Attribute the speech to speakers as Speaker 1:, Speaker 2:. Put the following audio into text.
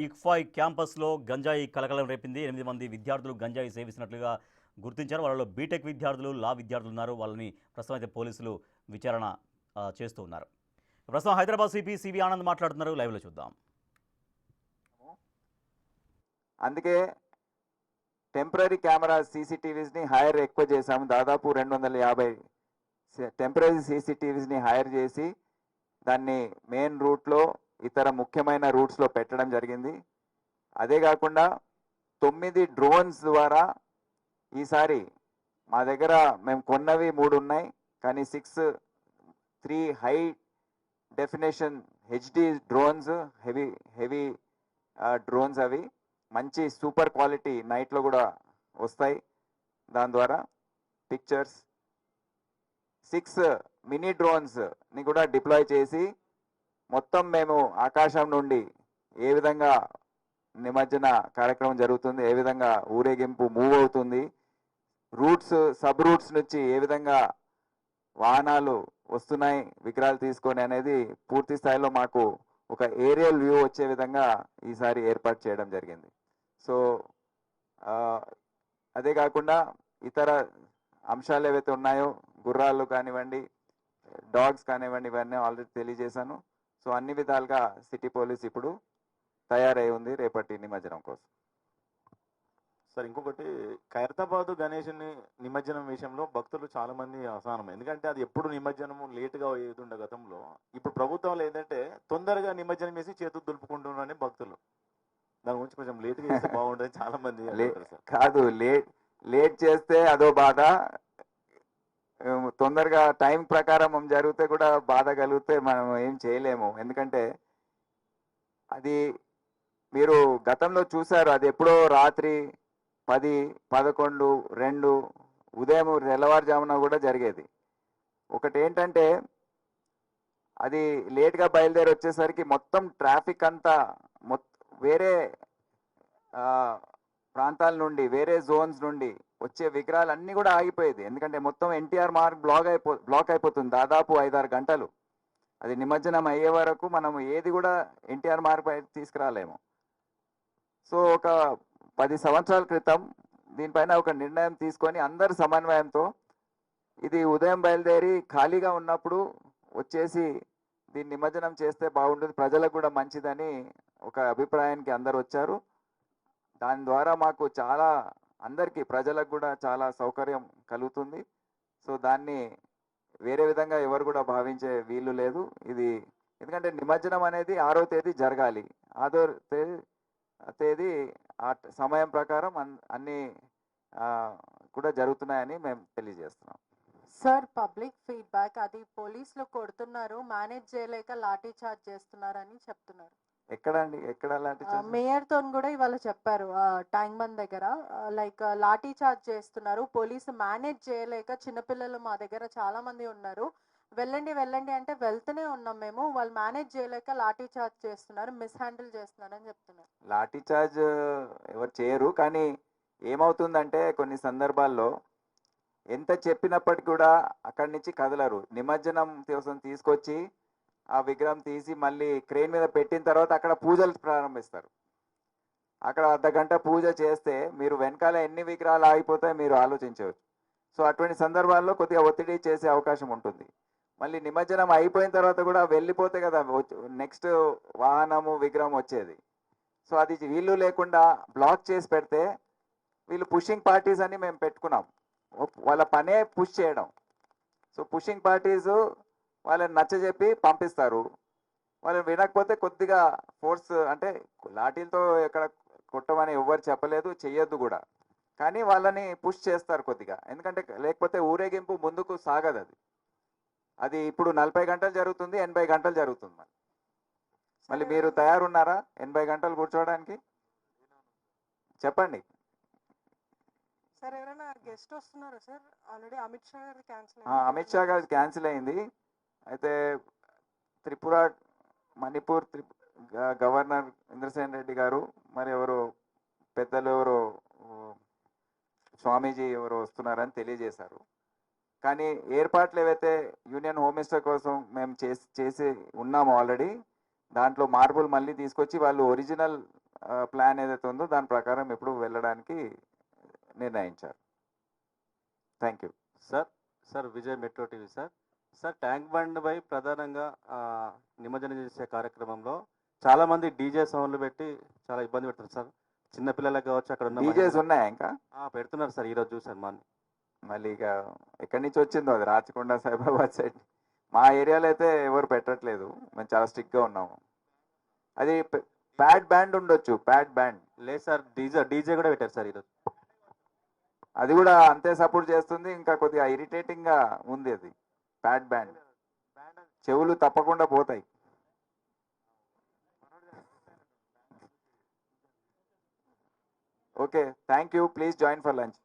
Speaker 1: ఇక్ఫాయ్ క్యాంపస్లో గంజాయి కలకలం రేపింది. 8 మంది విద్యార్థులు గంజాయి సేవిస్తున్నట్లుగా గుర్తించారు. వాళ్ళలో బీటెక్ విద్యార్థులు, లా విద్యార్థులు ఉన్నారు. వాళ్ళని ప్రస్తుతం అయితే పోలీసులు విచారణ చేస్తూ ఉన్నారు. ప్రస్తుతం హైదరాబాద్ సిపి సివి ఆనంద్ మాట్లాడుతున్నారు. లైవ్లో చూద్దాం.
Speaker 2: అందుకే టెంపరీ కెమెరా సీసీటీవీస్ని హైర్ ఎక్కువ చేశాము. దాదాపు 250 టెంపరీ సీసీటీవీస్ని హైర్ చేసి దాన్ని మెయిన్ రూట్లో ఇతర ముఖ్యమైన రూట్స్లో పెట్టడం జరిగింది. అదే కాకుండా 9 డ్రోన్స్ ద్వారా ఈసారి మా దగ్గర మేము కొన్నవి 3 ఉన్నాయి, కానీ 3 high definition HD drones, heavy drones, అవి మంచి సూపర్ క్వాలిటీ నైట్లో కూడా వస్తాయి. దాని ద్వారా పిక్చర్స్ 6 మినీ డ్రోన్స్ని కూడా డిప్లాయ్ చేసి మొత్తం మేము ఆకాశం నుండి ఏ విధంగా నిమజ్జన కార్యక్రమం జరుగుతుంది, ఏ విధంగా ఊరేగింపు మూవ్ అవుతుంది, రూట్స్ సబ్ రూట్స్ నుంచి ఏ విధంగా వాహనాలు వస్తున్నాయి విగ్రహాలు తీసుకొని అనేది పూర్తి స్థాయిలో మాకు ఒక ఏరియల్ వ్యూ వచ్చే విధంగా ఈసారి ఏర్పాటు చేయడం జరిగింది. సో అదే కాకుండా ఇతర అంశాలు ఏవైతే ఉన్నాయో, గుర్రాలు కానివ్వండి, డాగ్స్ కానివ్వండి, ఇవన్నీ ఆల్రెడీ తెలియజేశాను. సో అన్ని విధాలుగా సిటీ పోలీస్ ఇప్పుడు తయారై ఉంది రేపటి నిమజ్జనం కోసం.
Speaker 3: సార్, ఇంకొకటి, ఖైరతాబాద్ గణేష్ని నిమజ్జనం విషయంలో భక్తులు చాలా మంది అసహనం. ఎందుకంటే అది ఎప్పుడు నిమజ్జనము లేటుగా అయ్యేది గతంలో. ఇప్పుడు ప్రభుత్వాలు ఏంటంటే తొందరగా నిమజ్జనం చేసి చేతులు దులుపుకుంటున్నారని భక్తులు. దాని గురించి కొంచెం లేట్గా చేస్తే బాగుంటుంది చాలా మంది.
Speaker 2: కాదు, లేట్ చేస్తే అదో బాధ, తొందరగా టైం ప్రకారం జరిగితే కూడా బాధ కలిగితే మనం ఏం చేయలేము. ఎందుకంటే అది మీరు గతంలో చూసారు, అది ఎప్పుడో రాత్రి 10, 11, 2 ఉదయం తెల్లవారుజామున కూడా జరిగేది. ఒకటి ఏంటంటే అది లేట్గా బయలుదేరి వచ్చేసరికి మొత్తం ట్రాఫిక్ అంతా వేరే ప్రాంతాల నుండి, వేరే జోన్స్ నుండి వచ్చే విగ్రహాలు అన్నీ కూడా ఆగిపోయేది. ఎందుకంటే మొత్తం ఎన్టీఆర్ మార్గ్ బ్లాక్ అయిపోతుంది దాదాపు 5-6 గంటలు. అది నిమజ్జనం అయ్యే వరకు మనం ఏది కూడా ఎన్టీఆర్ మార్గ్ పై తీసుకురాలేము. సో ఒక 10 సంవత్సరాల క్రితం దీనిపైన ఒక నిర్ణయం తీసుకొని అందరి సమన్వయంతో ఇది ఉదయం బయలుదేరి ఖాళీగా ఉన్నప్పుడు వచ్చేసి దీన్ని నిమజ్జనం చేస్తే బాగుంటుంది, ప్రజలకు కూడా మంచిదని ఒక అభిప్రాయానికి అందరు వచ్చారు. దాని ద్వారా మాకు చాలా అందరికీ ప్రజలకు కూడా చాలా సౌకర్యం కలుగుతుంది. సో దాన్ని వేరే విధంగా ఎవరు కూడా భావించే వీలు లేదు. ఇది ఎందుకంటే నిమజ్జనం అనేది 6వ తేదీ జరగాలి. 6వ తేదీ ఆ సమయం ప్రకారం అన్ని కూడా జరుగుతున్నాయని మేము తెలియజేస్తున్నాం.
Speaker 4: సార్, పబ్లిక్ ఫీడ్బ్యాక్ అది పోలీసులు కొడుతున్నారు, మేనేజ్ చేయలేక లాఠీ చార్జ్ చేస్తున్నారని చెప్తున్నారు.
Speaker 2: ఎక్కడండి, ఎక్కడ లాఠీ చార్జ్?
Speaker 4: మేయర్ తో కూడా ఇవాళ చెప్పారు ట్యాంక్ బండ్ దగ్గర, లైక్ లాఠీ చార్జ్ చేస్తున్నారు, పోలీసు మేనేజ్ చేయలేక చిన్నపిల్లలు మా దగ్గర చాలా మంది ఉన్నారు, వెళ్ళండి వెళ్ళండి అంటే వెళ్తూనే ఉన్నాం మేము, వాళ్ళు మేనేజ్ చేయలేక లాఠీ చార్జ్ చేస్తున్నారు, మిస్ హ్యాండిల్ చేస్తున్నారు అని చెప్తున్నారు.
Speaker 2: లాఠీ చార్జ్ ఎవరు చేయరు, కానీ ఏమవుతుందంటే కొన్ని సందర్భాల్లో ఎంత చెప్పినప్పటికీ కూడా అక్కడి నుంచి కదలరు. నిమజ్జనం కోసం తీసుకొచ్చి ఆ విగ్రహం తీసి మళ్ళీ క్రేన్ మీద పెట్టిన తర్వాత అక్కడ పూజలు ప్రారంభిస్తారు. అక్కడ అర్ధగంట పూజ చేస్తే మీరు వెనకాల ఎన్ని విగ్రహాలు ఆగిపోతాయో మీరు ఆలోచించవచ్చు. సో అటువంటి సందర్భాల్లో కొద్దిగా ఒత్తిడి చేసే అవకాశం ఉంటుంది. మళ్ళీ నిమజ్జనం అయిపోయిన తర్వాత కూడా వెళ్ళిపోతే కదా నెక్స్ట్ వాహనము విగ్రహం వచ్చేది. సో అది వీళ్ళు లేకుండా బ్లాక్ చేసి పెడితే వీళ్ళు పుషింగ్ పార్టీస్ అని మేము పెట్టుకున్నాం. వాళ్ళ పనే పుష్ చేయడం. సో పుషింగ్ పార్టీస్ వాళ్ళని నచ్చజెప్పి పంపిస్తారు. వాళ్ళు వినకపోతే కొద్దిగా ఫోర్స్, అంటే లాఠీలతో ఎక్కడ కొట్టమని ఎవరు చెప్పలేదు, చెయ్యొద్దు కూడా, కానీ వాళ్ళని పుష్ చేస్తారు కొద్దిగా. ఎందుకంటే లేకపోతే ఊరేగింపు ముందుకు సాగదు. అది ఇప్పుడు 40 గంటలు జరుగుతుంది, 80 గంటలు జరుగుతుంది. మళ్ళీ మీరు తయారున్నారా 80 గంటలు కూర్చోవడానికి? చెప్పండి.
Speaker 4: సార్, ఎవరైనా గెస్ట్ వస్తున్నారు సార్? ఆల్రెడీ అమిత్ షా గారు
Speaker 2: అమిత్ షా గారు క్యాన్సిల్ అయింది. అయితే త్రిపుర, మణిపూర్ గవర్నర్ ఇంద్రసేన్ రెడ్డి గారు, మరి ఎవరు పెద్దలు, ఎవరు స్వామీజీ ఎవరు వస్తున్నారని తెలియజేశారు. కానీ ఏర్పాట్లు ఏవైతే యూనియన్ హోమ్ మినిస్టర్ కోసం మేము చేసి ఉన్నాము ఆల్రెడీ, దాంట్లో మార్పులు మళ్ళీ తీసుకొచ్చి వాళ్ళు ఒరిజినల్ ప్లాన్ ఏదైతే ఉందో దాని ప్రకారం ఇప్పుడు వెళ్ళడానికి నిర్ణయించారు. Thank you.
Speaker 5: Sir Vijay metro TV sir tank bund పై ప్రధానంగా నిమజ్జనం చేసే కార్యక్రమంలో చాలా మంది డీజే సౌండ్లు పెట్టి చాలా ఇబ్బంది పెడుతున్నారు సార్. చిన్నపిల్లలకు కావచ్చు, అక్కడ ఉన్న
Speaker 2: డీజేస్ ఉన్నాయా ఇంకా?
Speaker 5: పెడుతున్నారు సార్. ఈరోజు చూసాను మార్నింగ్.
Speaker 2: మళ్ళీ ఇక ఎక్కడి నుంచి వచ్చిందో అది, రాచకొండ సైబరాబాద్ సైడ్. మా ఏరియాలో అయితే ఎవరు పెట్టట్లేదు, మేము చాలా స్ట్రిక్ట్గా ఉన్నాము. అది ప్యాడ్ బ్యాండ్ ఉండొచ్చు, ప్యాడ్ బ్యాండ్.
Speaker 5: లేదు సార్, డీజే కూడా పెట్టారు సార్ ఈరోజు.
Speaker 2: అది కూడా అంతే సపోర్ట్ చేస్తుంది. ఇంకా కొద్దిగా ఇరిటేటింగ్ గా ఉంది అది ప్యాడ్ బ్యాండ్. చెవులు తప్పకుండా పోతాయి. Okay, thank you. Please join for lunch.